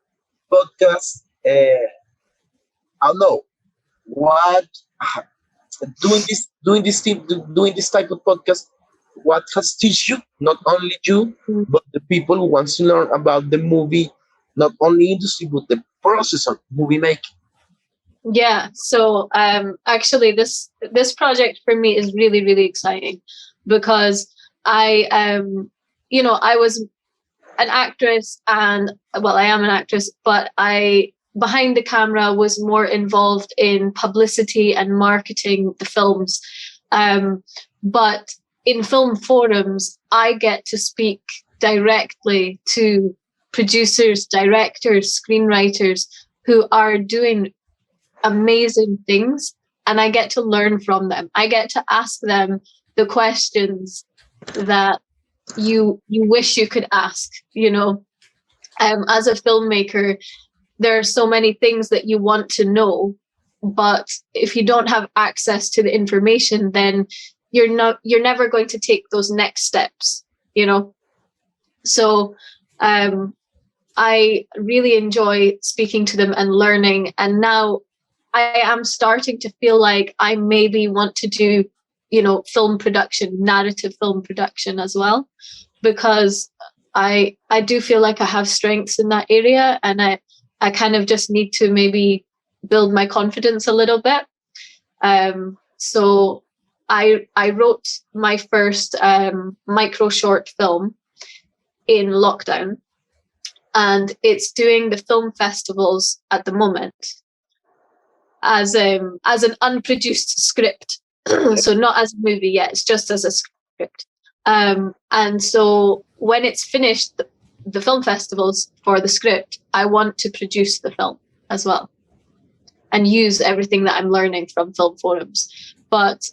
podcast, I don't know what doing this type of podcast. What has teach you, not only you, but the people who wants to learn about the movie, not only industry, but the process of movie making. Yeah, so actually this project for me is really, really exciting because I was an actress and I am an actress, but I behind the camera was more involved in publicity and marketing the films. But in film forums, I get to speak directly to producers, directors, screenwriters who are doing amazing things, and I get to learn from them. I get to ask them the questions that you wish you could ask. As a filmmaker, there are so many things that you want to know, but if you don't have access to the information, then you're never going to take those next steps. So I really enjoy speaking to them and learning, and now I am starting to feel like I maybe want to do film production, narrative film production as well, because I do feel like I have strengths in that area, and I kind of just need to maybe build my confidence a little bit. So I wrote my first micro short film in lockdown, and it's doing the film festivals at the moment as an unproduced script. So not as a movie yet, it's just as a script. And so when it's finished, the film festivals for the script, I want to produce the film as well and use everything that I'm learning from film forums. But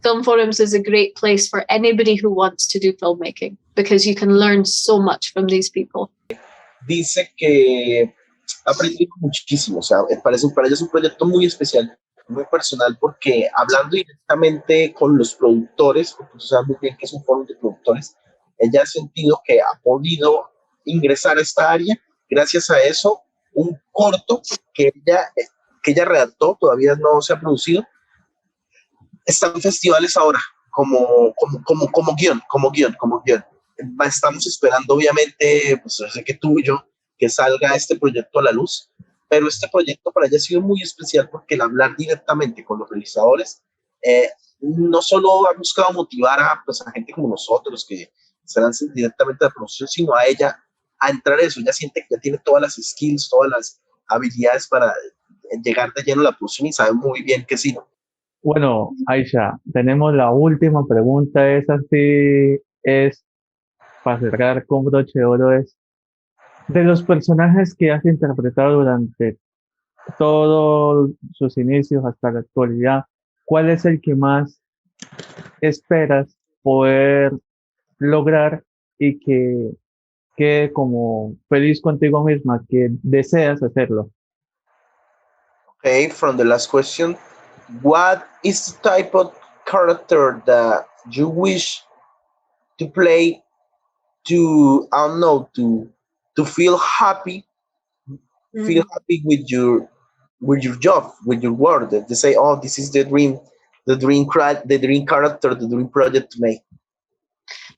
film forums is a great place for anybody who wants to do filmmaking, because you can learn so much from these people. Dice que ha aprendido muchísimo, o sea, para ella es un proyecto muy especial, muy personal, porque hablando directamente con los productores, porque tú sabes muy bien que es un foro de productores, ella ha sentido que ha podido ingresar a esta área gracias a eso. Un corto que ella redactó, todavía no se ha producido, está en festivales ahora como guión. Estamos esperando, obviamente, pues yo sé que tú y yo, que salga este proyecto a la luz, pero este proyecto para ella ha sido muy especial porque el hablar directamente con los realizadores no solo ha buscado motivar a gente como nosotros que se lancen directamente a la producción, sino a ella a entrar a eso. Ella siente que ya tiene todas las skills, todas las habilidades para llegar de lleno a la producción y sabe muy bien que sí, ¿no? Bueno, Aisha, tenemos la última pregunta. Esa sí es para cerrar con broche de oro. Es de los personajes que has interpretado durante todos sus inicios hasta la actualidad, ¿cuál es el que más esperas poder lograr y que quede como feliz contigo misma, que deseas hacerlo? Okay, from the last question, what is the type of character that you wish to play to, I don't know, to feel happy with your job, with your work, that they say, oh, this is the dream character, the dream project to make?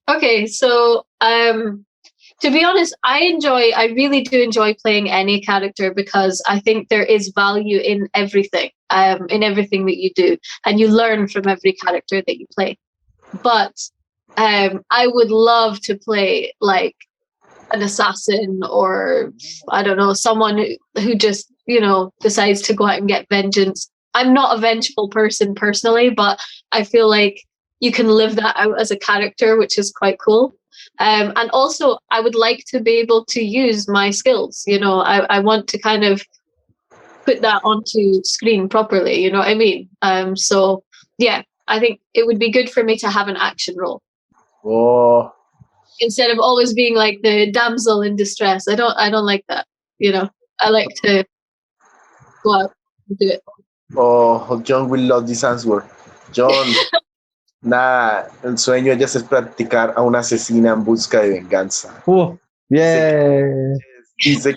Okay, so to be honest, I really do enjoy playing any character, because I think there is value in everything that you do, and you learn from every character that you play. But I would love to play like an assassin, or I don't know, someone who just, decides to go out and get vengeance. I'm not a vengeful person personally, but I feel like you can live that out as a character, which is quite cool. And also, I would like to be able to use my skills. I want to kind of put that onto screen properly. You know what I mean? So yeah, I think it would be good for me to have an action role. Oh, Instead of always being like the damsel in distress. I don't like that. I like to go out and do it. Oh, John will love this answer. John, nada, el sueño de ella es practicar a una asesina en busca de venganza. Yeah. Dice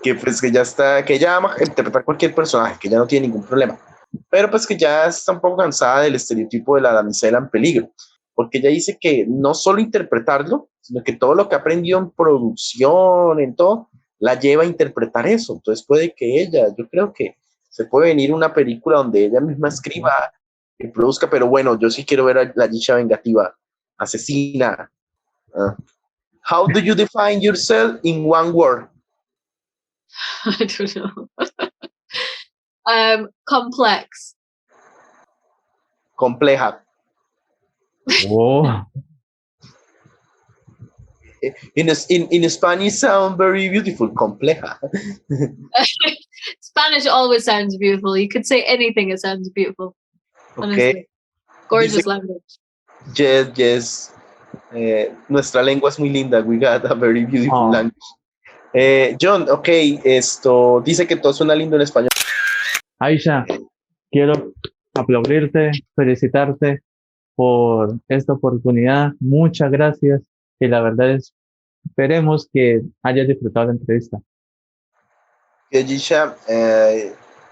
que pues que ya está, que ella ama interpretar cualquier personaje, que ya no tiene ningún problema, pero pues que ya está un poco cansada del estereotipo de la damisela en peligro, porque ella dice que no solo interpretarlo, sino que todo lo que aprendió en producción, en todo, la lleva a interpretar eso. Entonces puede que ella, yo creo que se puede venir una película donde ella misma escriba y produzca, pero bueno, yo sí quiero ver a la Aiysha vengativa, asesina. How do you define yourself in one word? I don't know. Complex. Compleja. Oh, In Spanish sound very beautiful, compleja. Spanish always sounds beautiful. You could say anything, it sounds beautiful. Okay. Honestly. Dice, Gorgeous language. yes, yes. Nuestra lengua es muy linda. We got a very beautiful oh. language. John, ok, esto dice que todo suena lindo en español. Aisha, quiero aplaudirte, felicitarte por esta oportunidad. Muchas gracias. Y la verdad es, esperemos que hayas disfrutado la entrevista. Aiysha,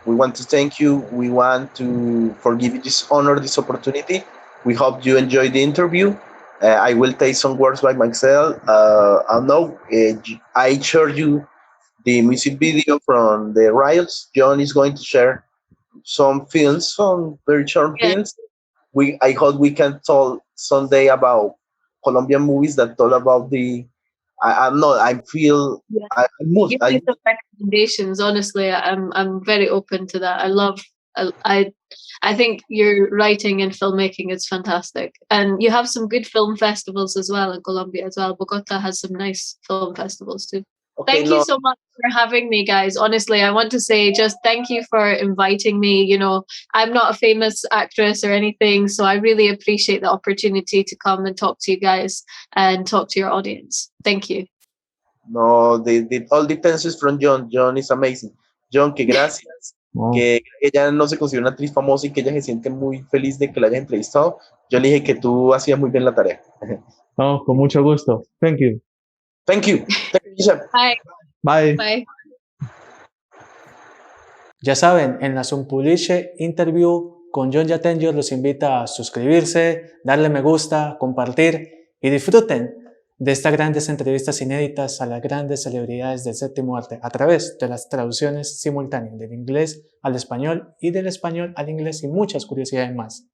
we want to thank you. We want to forgive you this honor, this opportunity. We hope you enjoyed the interview. I will take some words by myself. I know I showed you the music video from the riots. John is going to share some films, some very short Yeah. films. I hope we can talk someday about Colombian movies that talk about the. I'm not. I feel. Yeah. I moved. Give me some recommendations. Honestly, I'm very open to that. I think your writing and filmmaking is fantastic, and you have some good film festivals as well in Colombia as well. Bogota has some nice film festivals too. Okay, Thank you so much for having me, guys. Honestly, I want to say just thank you for inviting me. You know, I'm not a famous actress or anything, so I really appreciate the opportunity to come and talk to you guys and talk to your audience. Thank you. No, all depends from John. John is amazing. John, que gracias. Oh, Que ella no se considera una actriz famosa y que ella se siente muy feliz de que la hayas entrevistado. Yo le dije que tú hacías muy bien la tarea. oh, con mucho gusto. Thank you. Thank you. Thank you, Isha. Bye. Bye. Bye. Ya saben, en la Sunpuliche Interview con Jhon Jatenjor los invita a suscribirse, darle me gusta, compartir y disfruten de estas grandes entrevistas inéditas a las grandes celebridades del séptimo arte a través de las traducciones simultáneas del inglés al español y del español al inglés y muchas curiosidades más.